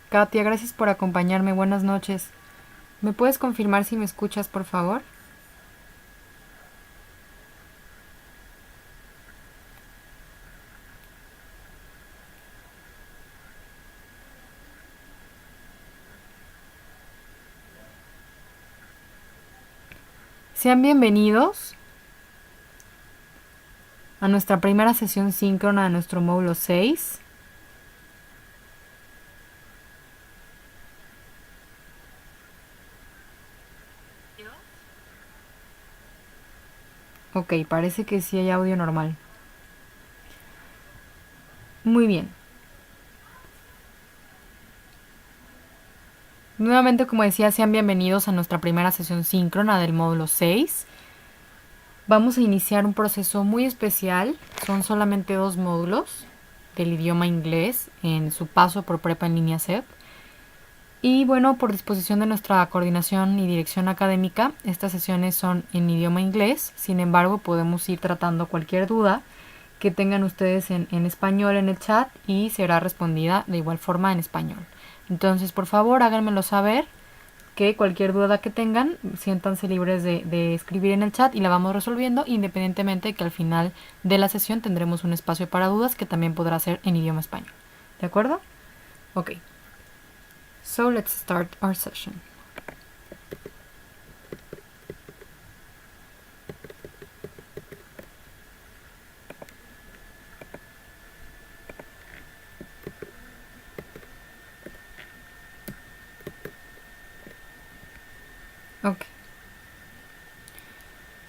Katia, gracias por acompañarme. Buenas noches. ¿Me puedes confirmar si me escuchas, por favor? Sean bienvenidos a nuestra primera sesión síncrona de nuestro módulo 6. Ok, parece que sí hay audio normal. Muy bien. Nuevamente, como decía, sean bienvenidos a nuestra primera sesión síncrona del módulo 6. Vamos a iniciar un proceso muy especial. Son solamente 2 módulos del idioma inglés en su paso por Prepa en línea SEP. Y bueno, por disposición de nuestra coordinación y dirección académica, estas sesiones son en idioma inglés. Sin embargo, podemos ir tratando cualquier duda que tengan ustedes en español en el chat y será respondida de igual forma en español. Entonces, por favor, háganmelo saber, que cualquier duda que tengan, siéntanse libres de escribir en el chat y la vamos resolviendo, independientemente de que al final de la sesión tendremos un espacio para dudas que también podrá ser en idioma español. ¿De acuerdo? Ok. So let's start our session. Okay.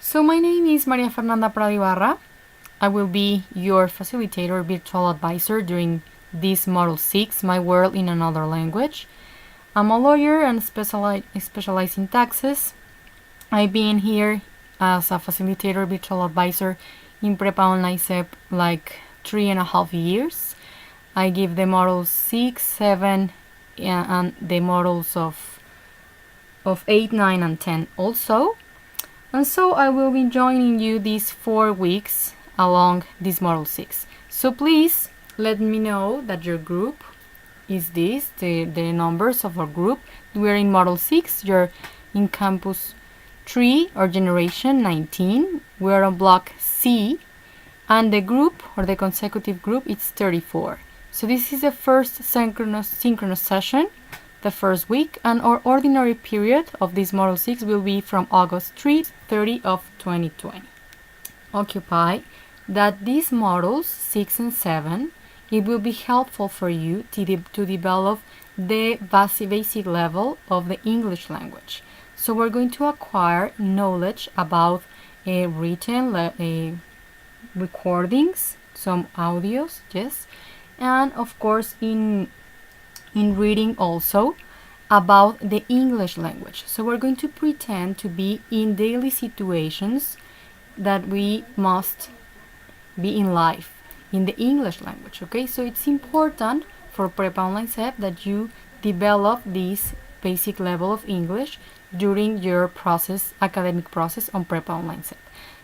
So my name is Maria Fernanda Prado Ibarra. I will be your facilitator, virtual advisor during this Model 6, My World in Another Language. I'm a lawyer and specialize in taxes. I've been here as a facilitator, virtual advisor in Prepa Online SEP like 3.5 years. I give the models 6, 7, and the models of 8, 9, and 10 also. And so I will be joining you these 4 weeks along this model 6. So please let me know that your group is this, the numbers of our group. We're in model 6, you're in campus 3 or generation 19. We're on block C, and the group or the consecutive group is 34. So this is the first synchronous session, the first week, and our ordinary period of this model 6 will be from August 30 of 2020. Occupy that these models 6 and 7, it will be helpful for you to develop the basic level of the English language. So we're going to acquire knowledge about written recordings, some audios, yes, and of course in reading also about the English language. So we're going to pretend to be in daily situations that we must be in life in the English language, okay? So it's important for Prepa Online SEP that you develop this basic level of English during your academic process on Prepa Online SEP.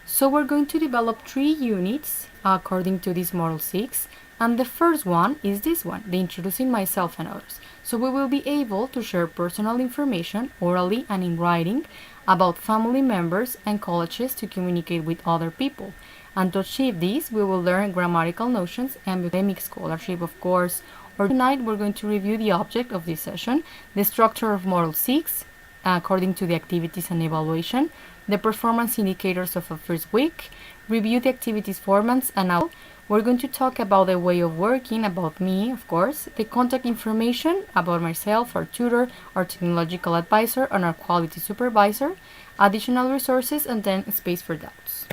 So we're going to develop 3 units according to this Model 6, and the first one is this one, the Introducing Myself and Others. So we will be able to share personal information orally and in writing about family members and colleges to communicate with other people. And to achieve this, we will learn grammatical notions and academic scholarship, of course. Or tonight, we're going to review the object of this session, the structure of Model 6, according to the activities and evaluation, the performance indicators of a first week, review the activities formats, and now we're going to talk about the way of working, about me, of course, the contact information about myself, our tutor, our technological advisor, and our quality supervisor, additional resources, and then space for doubts.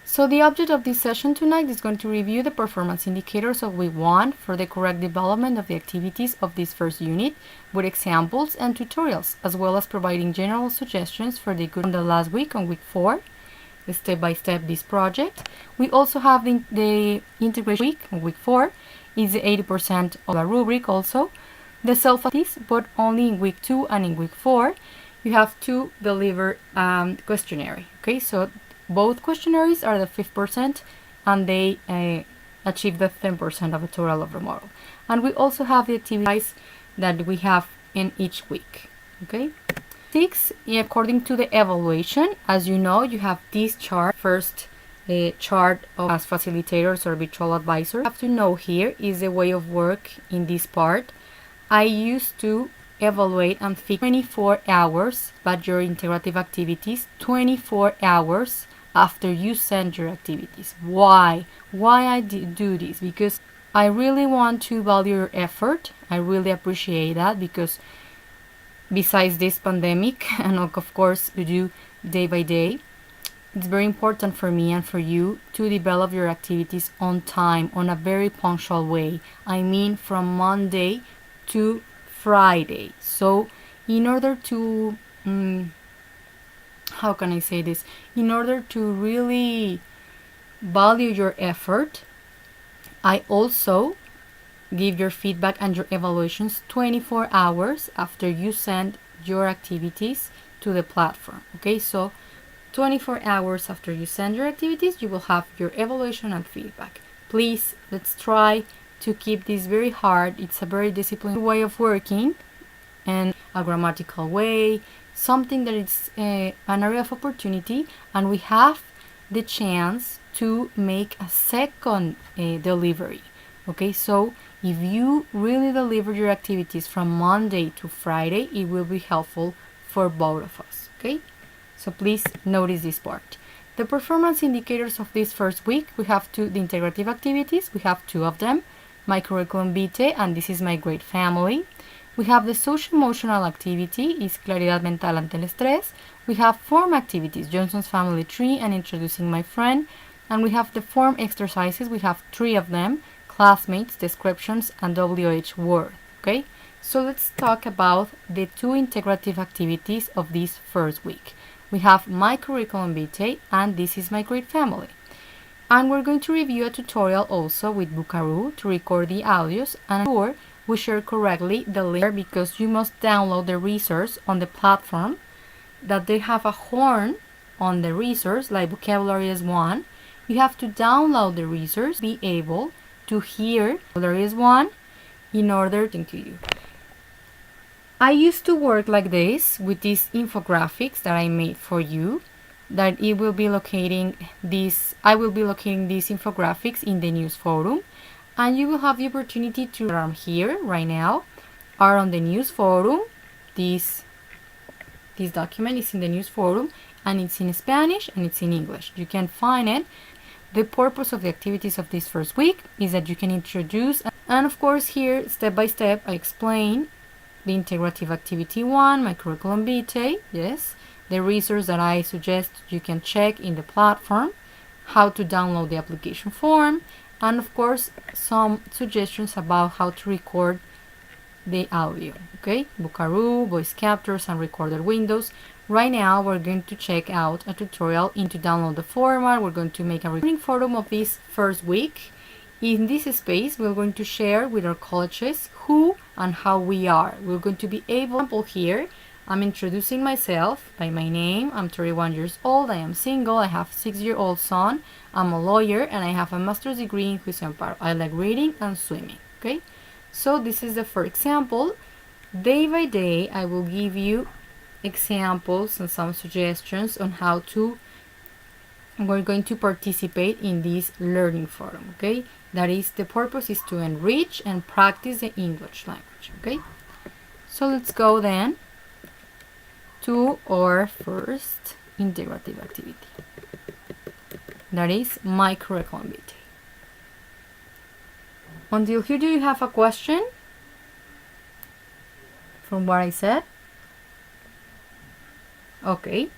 So the object of this session tonight is going to review the performance indicators of week 1 for the correct development of the activities of this first unit with examples and tutorials, as well as providing general suggestions for the good on the last week on week 4, step-by-step this project. We also have the integration week on week 4 is 80% of a rubric also. The self-activities, but only in week 2 and in week 4 you have to deliver questionnaire. Okay, so both questionnaires are the 5%, and they achieve the 10% of the total of the model. And we also have the activities that we have in each week. Okay. 6, according to the evaluation, as you know, you have this chart. First chart of as facilitators or virtual advisors. What you have to know here is the way of work in this part. I used to evaluate and fix 24 hours, but your integrative activities 24 hours after you send your activities. Why I do this? Because I really want to value your effort. I really appreciate that, because besides this pandemic, and of course you do day by day, it's very important for me and for you to develop your activities on time, on a very punctual way. I mean from Monday to Friday. So in order to how can I say this? In order to really value your effort, I also give your feedback and your evaluations 24 hours after you send your activities to the platform. Okay, so 24 hours after you send your activities, you will have your evaluation and feedback. Please, let's try to keep this very hard. It's a very disciplined way of working and a grammatical way, something that is an area of opportunity, and we have the chance to make a second delivery. Okay, so if you really deliver your activities from Monday to Friday, it will be helpful for both of us. Okay, so please notice this part. The performance indicators of this first week, we have the integrative activities. We have 2 of them, my curriculum vitae, and this is my grade family. We have the social emotional activity, is claridad mental ante el estrés. We have form activities, Johnson's family tree and introducing my friend. And we have the form exercises. We have 3 of them, classmates, descriptions, and WH word. Okay, so let's talk about the 2 integrative activities of this first week. We have my curriculum vitae, and this is my grade family. And we're going to review a tutorial also with Buckaroo to record the audios, and ensure we share correctly the link, because you must download the resource on the platform, that they have a horn on the resource, like vocabulary is 1. You have to download the resource, be able to hear vocabulary is 1 in order to you. I used to work like this with these infographics that I made for you, that it will be locating this, I will be locating these infographics in the news forum, and you will have the opportunity to here right now are on the news forum. This document is in the news forum, and it's in Spanish and it's in English. You can find it. The purpose of the activities of this first week is that you can introduce, and of course here step by step I explain the integrative activity 1, my curriculum vitae, yes, the resource that I suggest you can check in the platform, how to download the application form, and of course some suggestions about how to record the audio. Okay, Buckaroo, voice captures, and recorder windows. Right now we're going to check out a tutorial into download the format. We're going to make a recording forum of this first week. In this space we're going to share with our colleges who and how we are. We're going to be able here. I'm introducing myself by my name. I'm 31 years old. I am single. I have a 6-year-old son. I'm a lawyer, and I have a master's degree in Juicio Amparo. I like reading and swimming. Okay, so this is the first example. Day by day, I will give you examples and some suggestions on how to we're going to participate in this learning forum. Okay, that is, the purpose is to enrich and practice the English language. Okay, so let's go then to our first integrative activity, that is my curriculum vitae. Until here, do you have a question from what I said? Okay,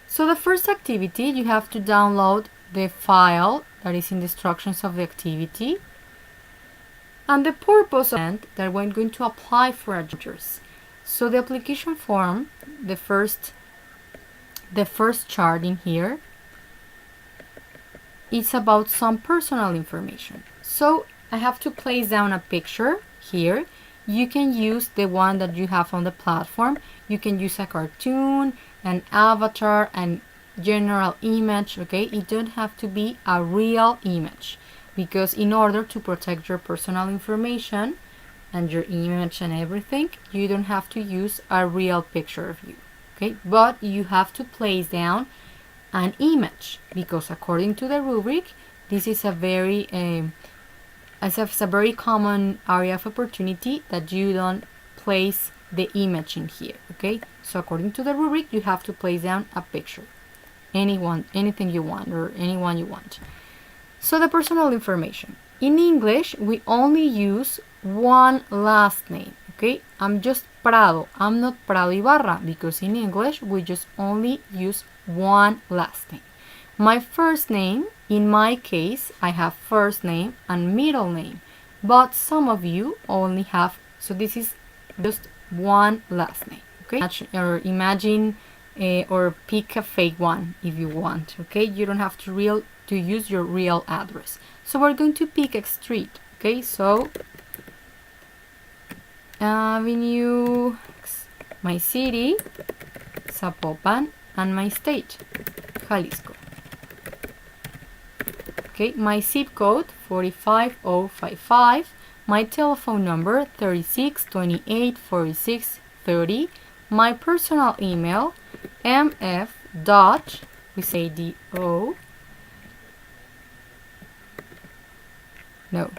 so the first activity, you have to download the file that is in the instructions of the activity, and the purpose of that we're going to apply for adjusters. So the application form, the first chart in here, it's about some personal information. So I have to place down a picture here. You can use the one that you have on the platform. You can use a cartoon, an avatar, and general image, okay? It don't have to be a real image, because in order to protect your personal information and your image and everything, you don't have to use a real picture of you, okay? But you have to place down an image, because according to the rubric, this is a very it's a very common area of opportunity that you don't place the image in here, okay? So according to the rubric, you have to place down a picture, anything you want, or anyone you want. So the personal information. In English, we only use one last name, okay? I'm just Prado. I'm not Prado Ibarra, because in English, we just only use one last name. My first name, in my case, I have first name and middle name, but some of you only have, so this is just one last name, okay? Or imagine or pick a fake one if you want, okay? You don't have to use your real address. So we're going to pick a street, okay? So Avenue, my city, Zapopan, and my state, Jalisco. Okay, my zip code 45055, my telephone number 36284630, my personal email mf dot, we say do, no,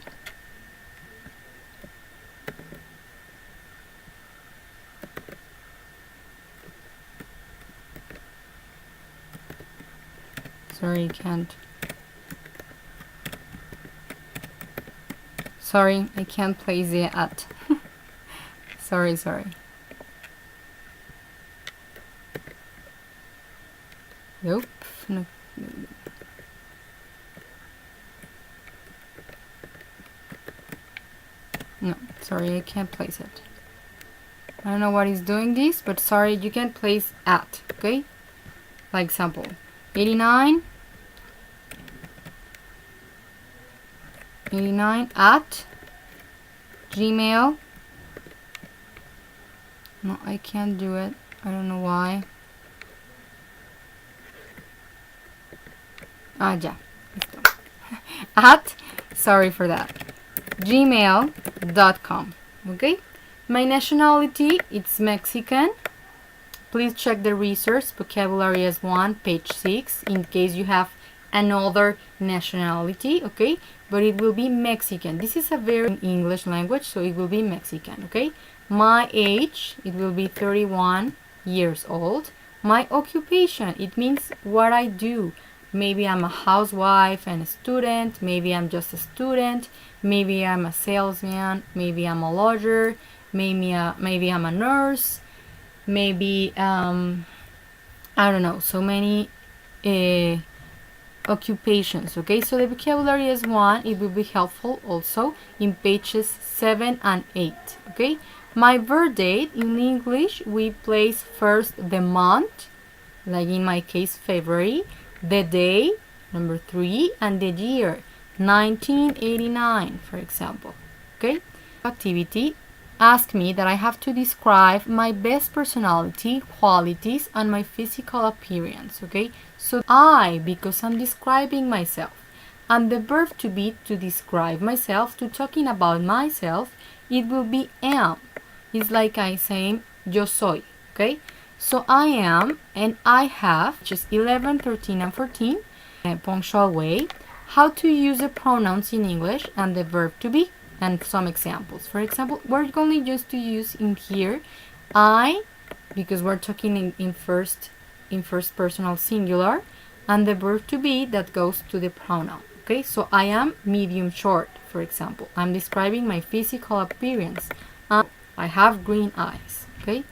sorry, I can't place the at. sorry. Nope. No. No, sorry, I can't place it. I don't know what is doing this, but sorry, you can't place at, okay? Like example, 89 at Gmail. No, I can't do it. I don't know why. Yeah. At, sorry for that, gmail.com. Okay, my nationality, it's Mexican. Please check the resource vocabulary as 1, page 6, in case you have another nationality, okay? But it will be Mexican. This is a very English language, so it will be Mexican, okay? My age, it will be 31 years old. My occupation, it means what I do. Maybe I'm a housewife and a student. Maybe I'm just a student. Maybe I'm a salesman. Maybe I'm a lawyer. Maybe I'm a nurse. Maybe I don't know. So many occupations. Okay, so the vocabulary is 1. It will be helpful also in pages 7 and 8. Okay, my birth date, in English we place first the month, like in my case February, the day, number 3, and the year, 1989, for example. Okay, activity, ask me that I have to describe my best personality, qualities, and my physical appearance. Okay, so I, because I'm describing myself, and the verb to be, to describe myself, to talking about myself, it will be am. It's like I say yo soy. Okay, so I am and I have, just 11, 13, and 14, a punctual way, how to use the pronouns in English and the verb to be, and some examples. For example, we're going just to use in here I, because we're talking in first personal singular, and the verb to be that goes to the pronoun. Okay, so I am medium short, for example. I'm describing my physical appearance. I have green eyes. Okay,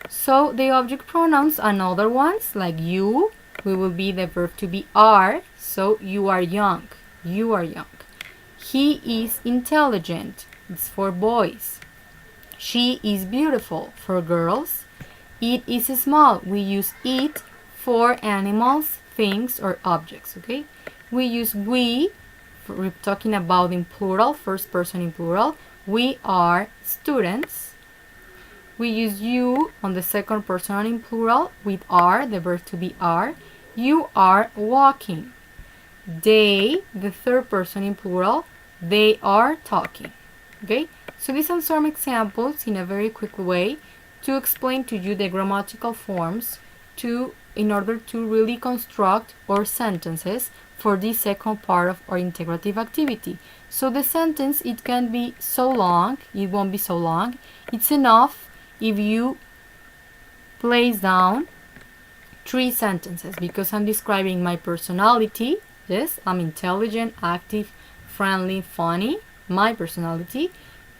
so the object pronouns and other ones like you, we will be the verb to be are. So you are young. You are young. He is intelligent. It's for boys. She is beautiful for girls. It is small. We use it for animals, things, or objects. Okay, we use we for talking about in plural, first person in plural. We are students. We use you on the second person in plural with are, the verb to be are. you are walking. They, the third person in plural, they are talking. Okay, so these are some examples in a very quick way to explain to you the grammatical forms in order to really construct our sentences for this second part of our integrative activity. So the sentence, it can be so long, it won't be so long. It's enough if you place down 3 sentences, because I'm describing my personality. Yes, I'm intelligent, active, friendly, funny, my personality.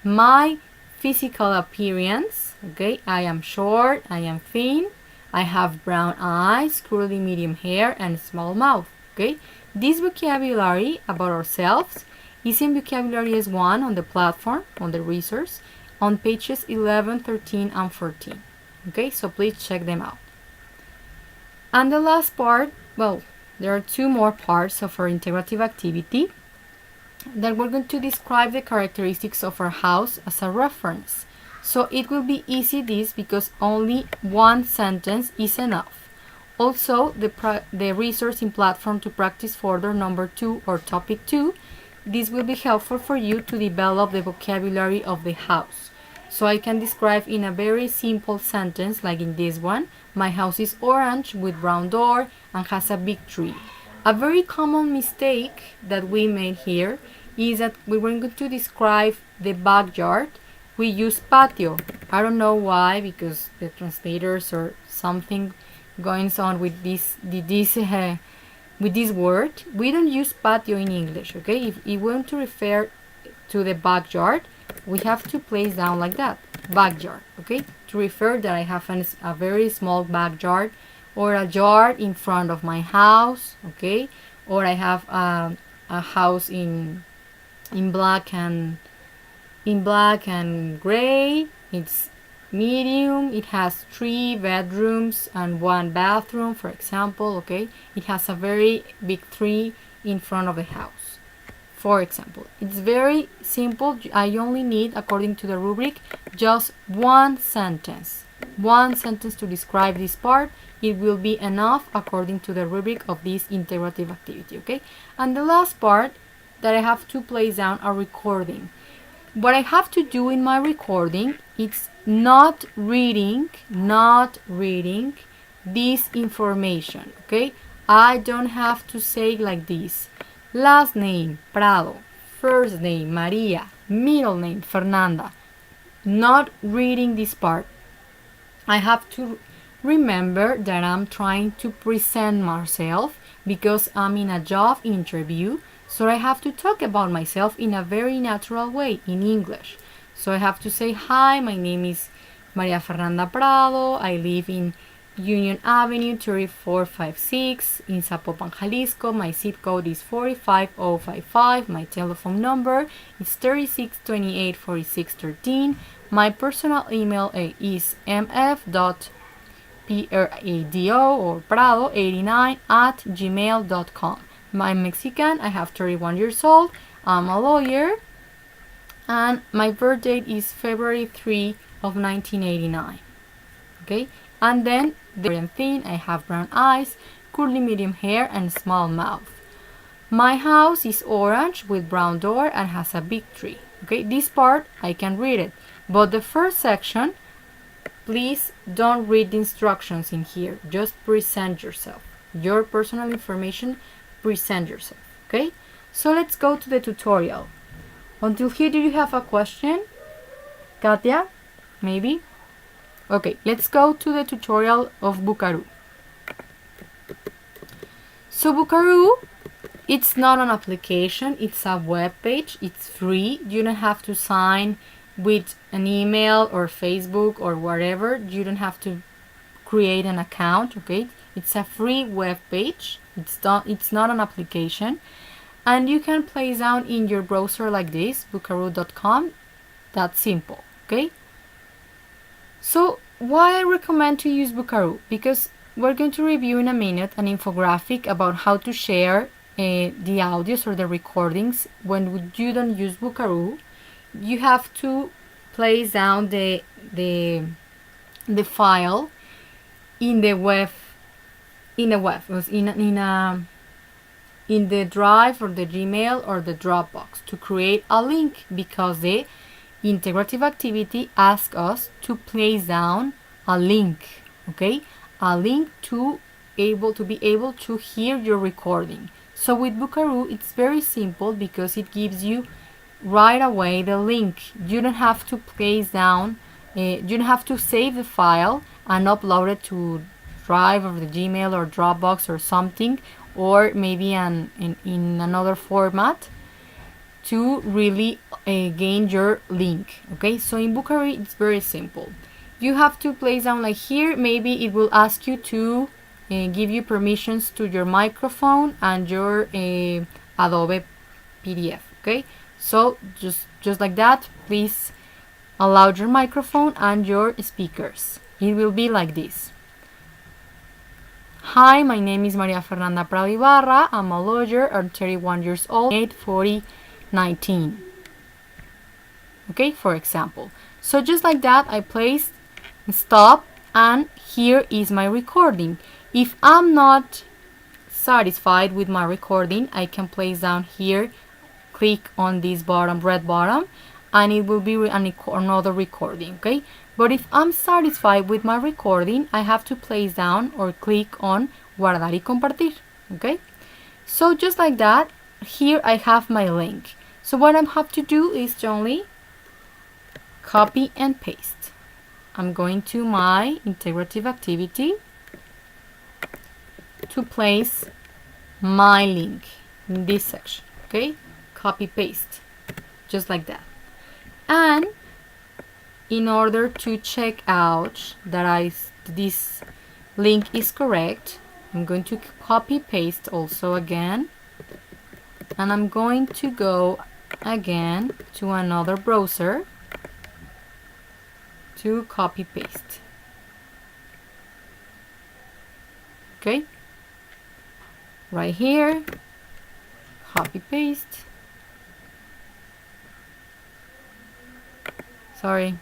My physical appearance, okay, I am short, I am thin, I have brown eyes, curly medium hair, and small mouth, okay. This vocabulary about ourselves is in vocabulary S1 on the platform, on the resource, on pages 11, 13, and 14, okay, so please check them out. And the last part, well, there are 2 more parts of our integrative activity that we're going to describe the characteristics of our house as a reference. So it will be easy this because only 1 sentence is enough. Also, the resource in platform to practice further number 2 or topic 2, this will be helpful for you to develop the vocabulary of the house. So I can describe in a very simple sentence like in this one, my house is orange with brown door and has a big tree. A very common mistake that we made here is that we were going to describe the backyard. We use patio. I don't know why, because the translators or something going on with this word. We don't use patio in English, okay? If we want to refer to the backyard, we have to place down like that, backyard, okay? To refer that I have a very small backyard, or a yard in front of my house, okay? Or I have a house in black and gray. It's medium. It has 3 bedrooms and 1 bathroom, for example, okay? It has a very big tree in front of the house, for example. It's very simple. I only need, according to the rubric, just 1 sentence. 1 sentence to describe this part. It will be enough according to the rubric of this integrative activity, okay? And the last part that I have to place down a recording. What I have to do in my recording, it's not reading this information, okay? I don't have to say like this. Last name, Prado. First name, Maria. Middle name, Fernanda. Not reading this part. I have to remember that I'm trying to present myself because I'm in a job interview, so I have to talk about myself in a very natural way in English. So I have to say, hi, my name is Maria Fernanda Prado, I live in Union Avenue 3456 in Zapopan, Jalisco. My zip code is 45055. My telephone number is 36284613. My personal email is mf.prado or prado89@gmail.com. I'm Mexican. I have 31 years old. I'm a lawyer. And my birth date is February 3 of 1989. Okay? And then very thin, I have brown eyes, curly medium hair, and small mouth. My house is orange with brown door and has a big tree. Okay, this part I can read it, but the first section, please don't read the instructions in here. Just present yourself. Your personal information, present yourself. Okay, so let's go to the tutorial. Until here, do you have a question? Katia, maybe? Okay, let's go to the tutorial of Buckaroo. So Buckaroo, it's not an application, it's a web page, it's free. You don't have to sign with an email or Facebook or whatever. You don't have to create an account, okay? It's a free web page. It's not an application. And you can place down in your browser like this, buckaroo.com. That's simple, okay? So why I recommend to use Buckaroo? Because we're going to review in a minute an infographic about how to share the audios or the recordings. When you don't use Buckaroo, you have to place down the file in the web in the web, in the Drive or the Gmail or the Dropbox to create a link, because the integrative activity asks us to place down a link, okay? A link to be able to hear your recording. So with Buckaroo, it's very simple because it gives you right away the link. You don't have to place down, you don't have to save the file and upload it to Drive or the Gmail or Dropbox or something, or maybe in another format to really gain your link. Okay, so in Buckaroo it's very simple. You have to place down, like here, maybe it will ask you to give you permissions to your microphone and your Adobe PDF. Okay, so just like that, please allow your microphone and your speakers. It will be like this. Hi, my name is Maria Fernanda Prado Ibarra. I'm a lawyer. I'm 31 years old. 8/40/19. Okay, for example. So just like that, I placed stop, and here is my recording. If I'm not satisfied with my recording, I can place down here, click on this bottom, red bottom, and it will be another recording. Okay, but if I'm satisfied with my recording, I have to place down or click on guardar y compartir. Okay, so just like that, here I have my link. So what I have to do is only copy and paste. I'm going to my integrative activity to place my link in this section. Okay, copy paste, just like that. And in order to check out that this link is correct, I'm going to copy paste also again, and I'm going to go again to another browser to copy paste. Okay, right here, copy paste. Sorry.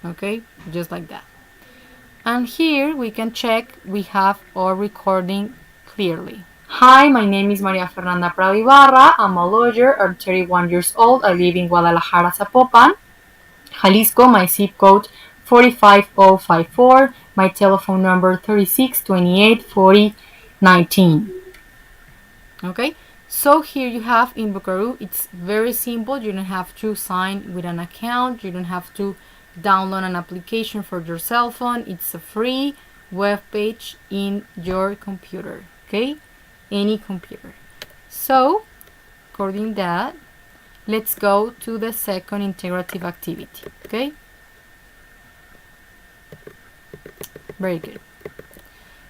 Okay, just like that. And here we can check we have our recording clearly. Hi, my name is Maria Fernanda Prado Ibarra. I'm a lawyer. I'm 31 years old. I live in Guadalajara, Zapopan, Jalisco. My zip code 45054. My telephone number 36284019. Okay, so here you have in Buckaroo. It's very simple. You don't have to sign with an account. You don't have to download an application for your cell phone. It's a free web page in your computer. Okay, any computer. So according to that, let's go to the second integrative activity. Okay, very good.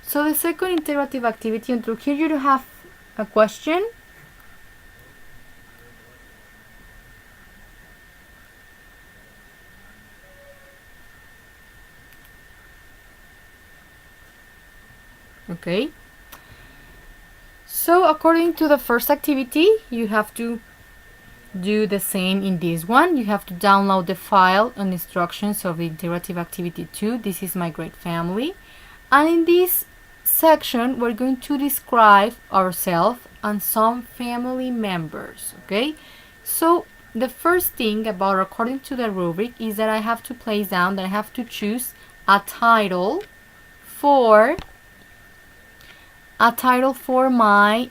So the second integrative activity, and through here you do have a question. Okay, so according to the first activity, you have to do the same in this one. You have to download the file and instructions of the integrative activity 2. This is my great family, and in this section we're going to describe ourselves and some family members. Okay, so the first thing about according to the rubric is that I have to place down that I have to choose a title for my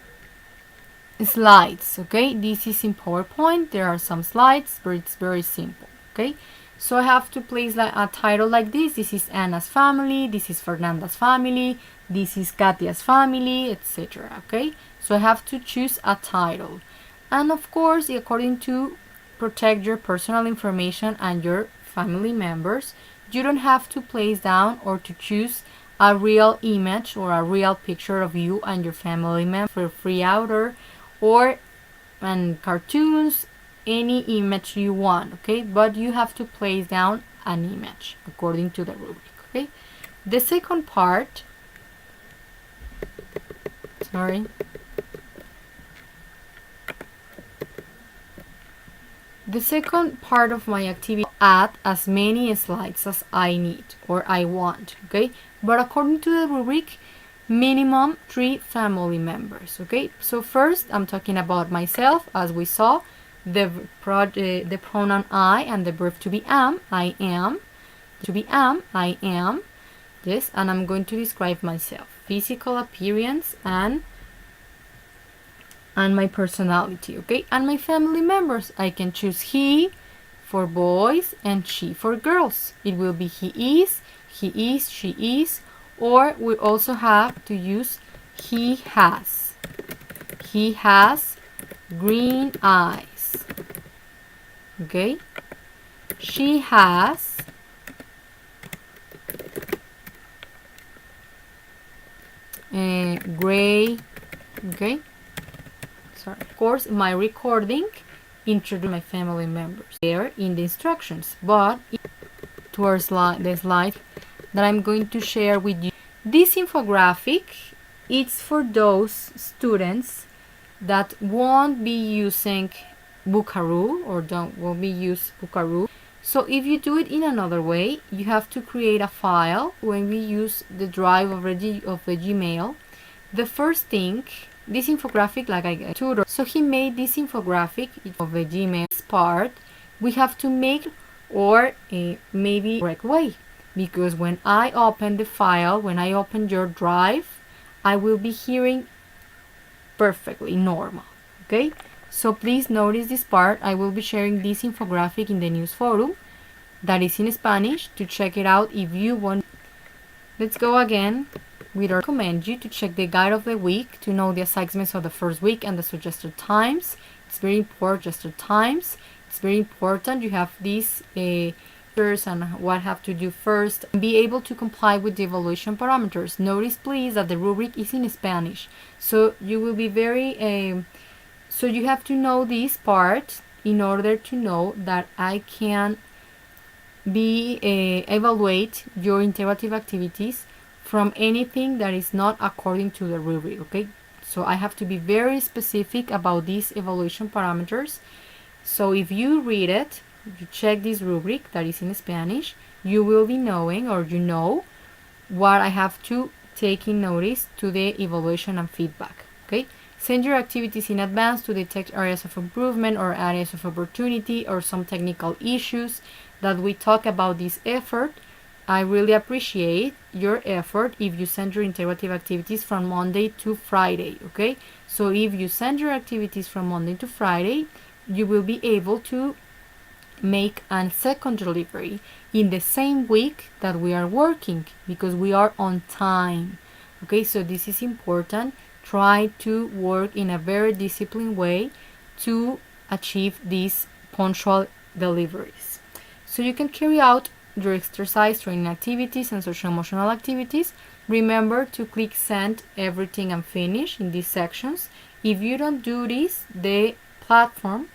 slides. Okay, this is in PowerPoint. There are some slides, but it's very simple. Okay, so I have to place a title like this. This is Anna's family, this is Fernanda's family, this is Katia's family, etc. Okay, so I have to choose a title, and of course, according to protect your personal information and your family members, you don't have to place down or to choose a real image or a real picture of you and your family member for free outer or cartoons, any image you want. Okay, but you have to place down an image according to the rubric. Okay, the second part, the second part of my activity, add as many slides as I need or I want, okay? But according to the rubric, minimum 3 family members, okay? So first, I'm talking about myself, as we saw, the pronoun I and the verb to be am, I am, to be am, I am, yes, and I'm going to describe myself, physical appearance and my personality, okay? And my family members, I can choose he for boys and she for girls. It will be he is, she is, or we also have to use he has. He has green eyes, okay? She has gray, okay? Sorry. Of course, my recording introduce my family members there in the instructions, but towards the slide that I'm going to share with you. This infographic, it's for those students that won't be using Buckaroo or won't be use Buckaroo. So if you do it in another way, you have to create a file. When we use the drive of the Gmail, the first thing, this infographic, like I get tutor, so he made this infographic of the Gmail part. We have to make or maybe correct way, because when I open the file, when I open your drive, I will be hearing perfectly normal, okay? So please notice this part. I will be sharing this infographic in the news forum that is in Spanish to check it out if you want. Let's go again. We recommend you to check the guide of the week to know the assignments of the first week and the suggested times. It's very important, suggested times. It's very important you have these first and what have to do first and be able to comply with the evaluation parameters. Notice please that the rubric is in Spanish, so you will be very so you have to know this part in order to know that I can be evaluate your interactive activities from anything that is not according to the rubric, okay? So I have to be very specific about these evaluation parameters. So if you read it, you check this rubric that is in Spanish, you will be knowing, or you know, what I have to take in notice to the evaluation and feedback, okay? Send your activities in advance to detect areas of improvement or areas of opportunity or some technical issues that we talk about this effort. I really appreciate your effort if you send your interactive activities from Monday to Friday, okay? So if you send your activities from Monday to Friday, you will be able to make a second delivery in the same week that we are working, because we are on time, okay? So this is important. Try to work in a very disciplined way to achieve these punctual deliveries. So you can carry out your exercise, training activities, and social emotional activities. Remember to click send everything and finish in these sections. If you don't do this, the platform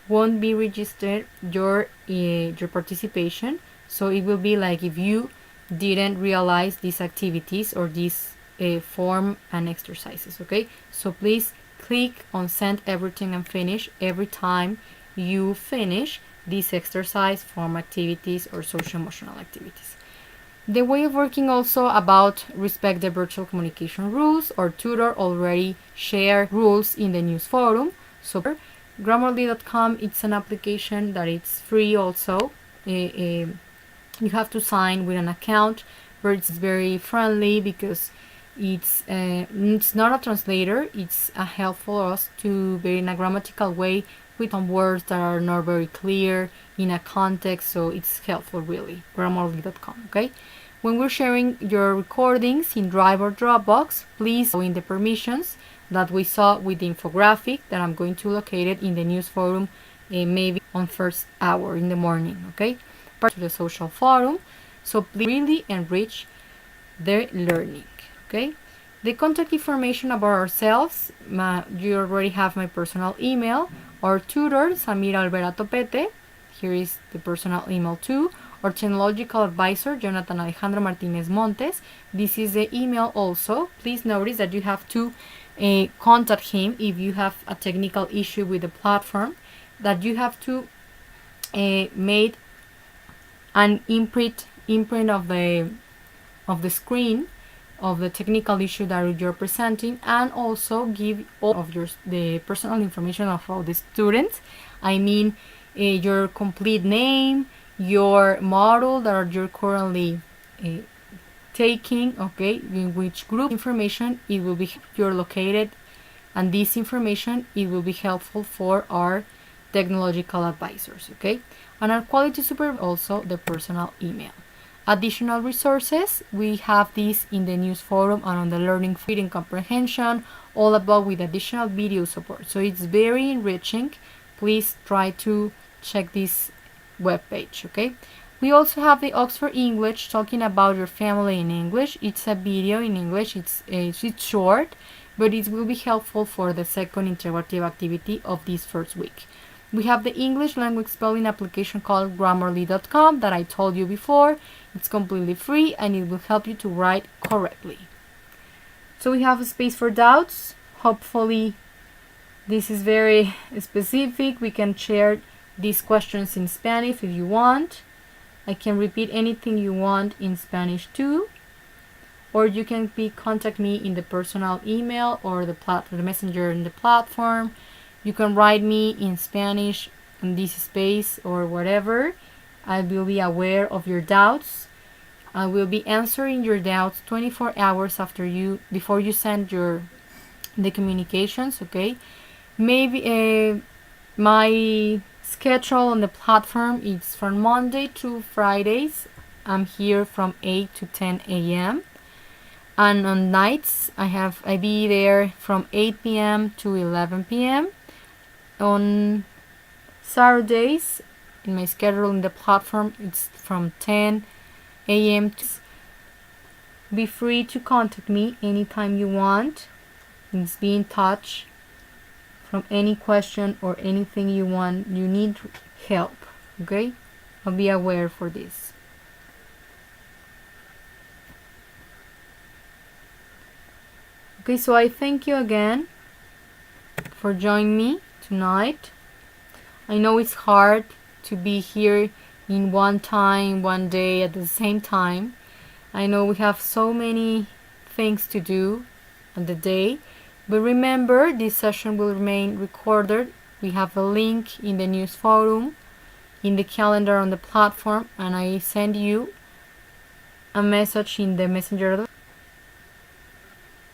won't be registered your participation. So it will be like if you didn't realize these activities or these form and exercises, okay? So please click on send everything and finish every time you finish this exercise, form activities, or social emotional activities. The way of working also about respect the virtual communication rules. Our tutor already shared rules in the news forum. So Grammarly.com, it's an application that it's free also. You have to sign with an account, but it's very friendly because it's not a translator. It's a help for us to be in a grammatical way with some words that are not very clear in a context, so it's helpful really. Grammarly.com, okay? When we're sharing your recordings in Drive or Dropbox, please go in the permissions that we saw with the infographic that I'm going to locate it in the news forum maybe on first hour in the morning, okay? Part of the social forum, so please really enrich their learning, okay? The contact information about ourselves, you already have my personal email. Our tutor, Samira Alvera Topete, here is the personal email too. Our technological advisor, Jonathan Alejandro Martinez Montes, this is the email also. Please notice that you have to contact him if you have a technical issue with the platform, that you have to make an imprint of the screen of the technical issue that you're presenting, and also give all of the personal information of all the students. I mean, your complete name, your model that you're currently taking, okay, in which group information it will be you're located, and this information it will be helpful for our technological advisors, okay, and our quality supervisor, also the personal email. Additional resources, we have this in the news forum and on the learning reading comprehension, all about with additional video support. So it's very enriching. Please try to check this webpage, okay? We also have the Oxford English, talking about your family in English. It's a video in English. It's short, but it will be helpful for the second interactive activity of this first week. We have the English language spelling application called Grammarly.com that I told you before. It's completely free and it will help you to write correctly. So we have a space for doubts. Hopefully this is very specific. We can share these questions in Spanish if you want. I can repeat anything you want in Spanish too. Or you can contact me in the personal email or the messenger in the platform. You can write me in Spanish in this space or whatever. I will be aware of your doubts. I will be answering your doubts 24 hours before you send the communications, okay? Maybe my schedule on the platform is from Monday to Fridays. I'm here from 8 to 10 a.m. And on nights, I be there from 8 p.m. to 11 p.m. On Saturdays, in my schedule in the platform, it's from 10 a.m. Be free to contact me anytime you want. Please be in touch from any question or anything you need help, okay? I'll be aware for this. Okay, so I thank you again for joining me tonight. I know it's hard to be here in one day at the same time. I know we have so many things to do on the day, but remember, this session will remain recorded. We have a link in the news forum, in the calendar on the platform, and I send you a message in the messenger